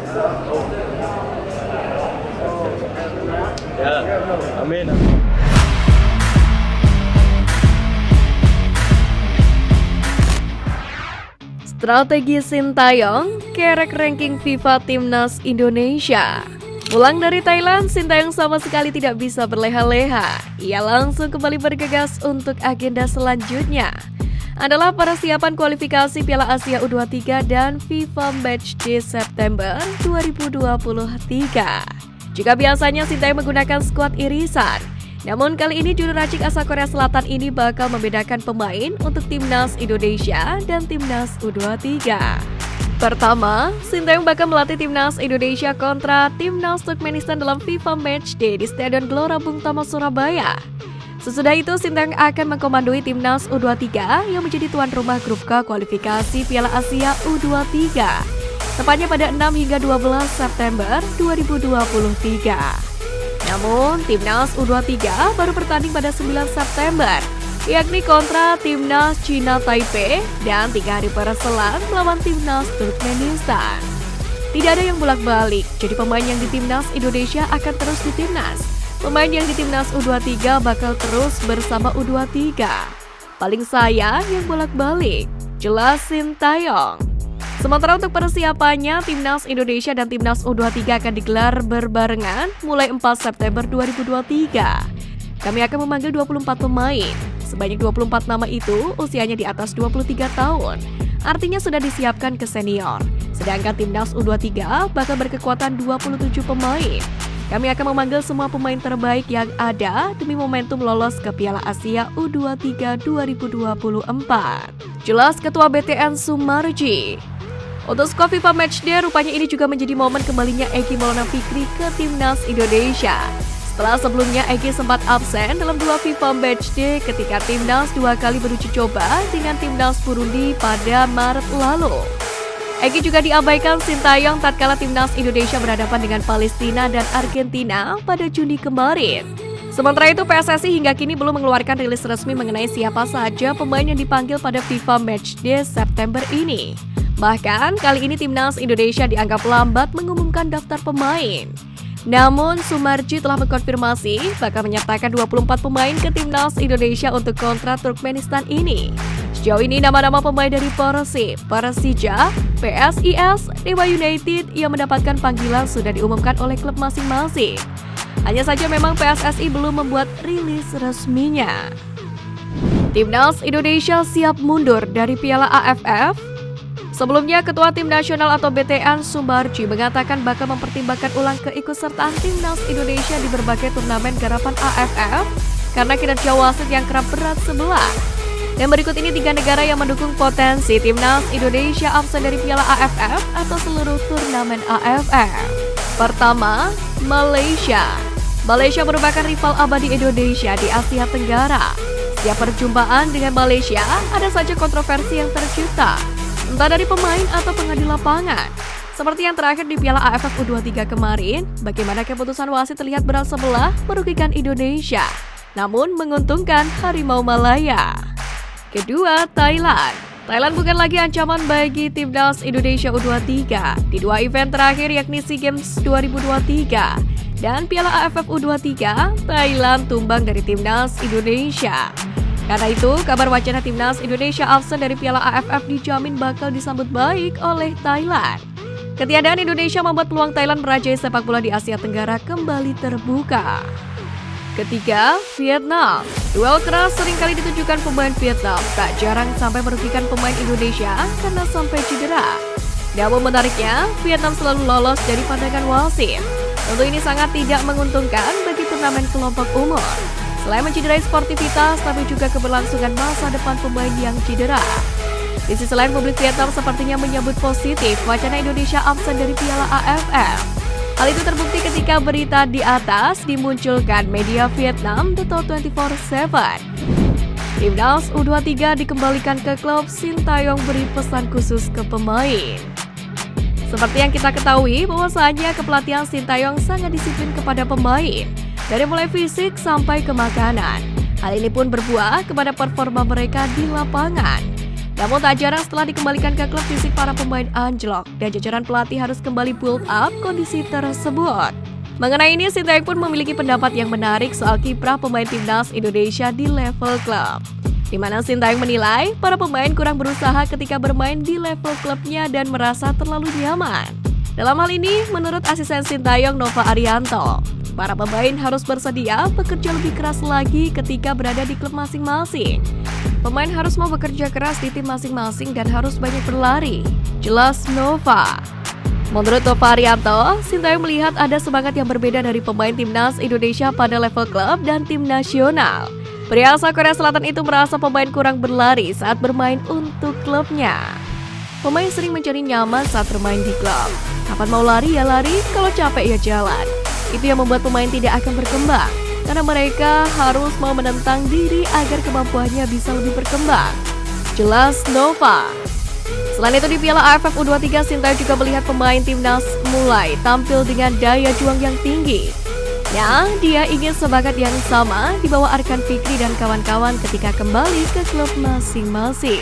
Ya, amin. Strategi Sintayong kerek ranking FIFA Timnas Indonesia. Pulang dari Thailand, Sintayong sama sekali tidak bisa berleha-leha. Ia langsung kembali bergegas untuk agenda selanjutnya adalah persiapan kualifikasi Piala Asia U23 dan FIFA Matchday September 2023. Jika biasanya Sintayong menggunakan skuad irisan, namun kali ini juru racik asal Korea Selatan ini bakal membedakan pemain untuk Timnas Indonesia dan Timnas U23. Pertama, Sintayong bakal melatih Timnas Indonesia kontra Timnas Turkmenistan dalam FIFA Matchday di Stadion Gelora Bung Tomo, Surabaya. Sesudah itu, Sintayong akan mengkomandoi Timnas U23 yang menjadi tuan rumah grup K kualifikasi Piala Asia U23, tepatnya pada 6 hingga 12 September 2023. Namun, Timnas U23 baru bertanding pada 9 September, yakni kontra Timnas China Taipei dan 3 hari berselang melawan Timnas Turkmenistan. Tidak ada yang bolak-balik, jadi pemain yang di Timnas Indonesia akan terus di Timnas. Pemain yang di Timnas U23 bakal terus bersama U23. Paling saya yang bolak-balik, jelas Sintayong. Sementara untuk persiapannya, Timnas Indonesia dan Timnas U23 akan digelar berbarengan mulai 4 September 2023. Kami akan memanggil 24 pemain. Sebanyak 24 nama itu usianya di atas 23 tahun. Artinya sudah disiapkan ke senior. Sedangkan Timnas U23 bakal berkekuatan 27 pemain. Kami akan memanggil semua pemain terbaik yang ada demi momentum lolos ke Piala Asia U23 2024. Jelas Ketua BTN Sumarji. Untuk skuad FIFA Matchday, rupanya ini juga menjadi momen kembalinya Egy Maulana Fikri ke Timnas Indonesia. Setelah sebelumnya Egy sempat absen dalam 2 FIFA Matchday ketika Timnas 2 kali beruji coba dengan Timnas Burundi pada Maret lalu. Egy juga diabaikan Sintayong tatkala Timnas Indonesia berhadapan dengan Palestina dan Argentina pada Juni kemarin. Sementara itu, PSSI hingga kini belum mengeluarkan rilis resmi mengenai siapa saja pemain yang dipanggil pada FIFA Matchday September ini. Bahkan, kali ini Timnas Indonesia dianggap lambat mengumumkan daftar pemain. Namun, Sumarji telah mengkonfirmasi bakal menyertakan 24 pemain ke Timnas Indonesia untuk kontra Turkmenistan ini. Sejauh ini, nama-nama pemain dari Persib, Persija, PSIS, Dewa United yang mendapatkan panggilan sudah diumumkan oleh klub masing-masing. Hanya saja memang PSSI belum membuat rilis resminya. Timnas Indonesia siap mundur dari Piala AFF. Sebelumnya, Ketua Tim Nasional atau BTN Sumarji mengatakan bakal mempertimbangkan ulang keikutsertaan Timnas Indonesia di berbagai turnamen garapan AFF karena kinerja wasit yang kerap berat sebelah. Dan berikut ini 3 negara yang mendukung potensi Timnas Indonesia absen dari Piala AFF atau seluruh turnamen AFF. Pertama, Malaysia. Malaysia merupakan rival abadi Indonesia di Asia Tenggara. Setiap perjumpaan dengan Malaysia ada saja kontroversi yang tercipta, entah dari pemain atau pengadil lapangan. Seperti yang terakhir di Piala AFF U23 kemarin, bagaimana keputusan wasit terlihat berat sebelah merugikan Indonesia, namun menguntungkan Harimau Malaya. Kedua, Thailand. Thailand bukan lagi ancaman bagi Timnas Indonesia U23 di 2 event terakhir yakni SEA Games 2023 dan Piala AFF U23, Thailand tumbang dari Timnas Indonesia. Karena itu, kabar wacana Timnas Indonesia absen dari Piala AFF dijamin bakal disambut baik oleh Thailand. Ketiadaan Indonesia membuat peluang Thailand merajai sepak bola di Asia Tenggara kembali terbuka. Ketiga, Vietnam. Duel keras seringkali ditunjukkan pemain Vietnam, tak jarang sampai merugikan pemain Indonesia karena sampai cedera. Namun menariknya, Vietnam selalu lolos dari pandangan wasit. Tentu ini sangat tidak menguntungkan bagi turnamen kelompok umur. Selain mencederai sportivitas, tapi juga keberlangsungan masa depan pemain yang cedera. Di sisi lain, publik Vietnam sepertinya menyambut positif wacana Indonesia absen dari Piala AFF. Hal itu terbukti ketika berita di atas dimunculkan media Vietnam The 24/7. Timnas U23 dikembalikan ke klub, Sintayong beri pesan khusus ke pemain. Seperti yang kita ketahui, bahwasanya kepelatihan Sintayong sangat disiplin kepada pemain, dari mulai fisik sampai ke makanan. Hal ini pun berbuah kepada performa mereka di lapangan. Namun tak jarang setelah dikembalikan ke klub fisik para pemain anjlok dan jajaran pelatih harus kembali build up kondisi tersebut. Mengenai ini, Sintayong pun memiliki pendapat yang menarik soal kiprah pemain timnas Indonesia di level klub. Di mana Sintayong menilai para pemain kurang berusaha ketika bermain di level klubnya dan merasa terlalu nyaman. Dalam hal ini, menurut asisten Sintayong Nova Arianto, para pemain harus bersedia bekerja lebih keras lagi ketika berada di klub masing-masing. Pemain harus mau bekerja keras di tim masing-masing dan harus banyak berlari, jelas Nova. Menurut Nova Arianto, Sintayong melihat ada semangat yang berbeda dari pemain timnas Indonesia pada level klub dan tim nasional. Pria asal Korea Selatan itu merasa pemain kurang berlari saat bermain untuk klubnya. Pemain sering mencari nyaman saat bermain di klub. Kapan mau lari ya lari, kalau capek ya jalan. Itu yang membuat pemain tidak akan berkembang, karena mereka harus mau menentang diri agar kemampuannya bisa lebih berkembang, jelas Nova. Selain itu di Piala AFF U23, Sintayong juga melihat pemain timnas mulai tampil dengan daya juang yang tinggi. Dia ingin semangat yang sama di bawah Arkan Fikri dan kawan-kawan ketika kembali ke klub masing-masing.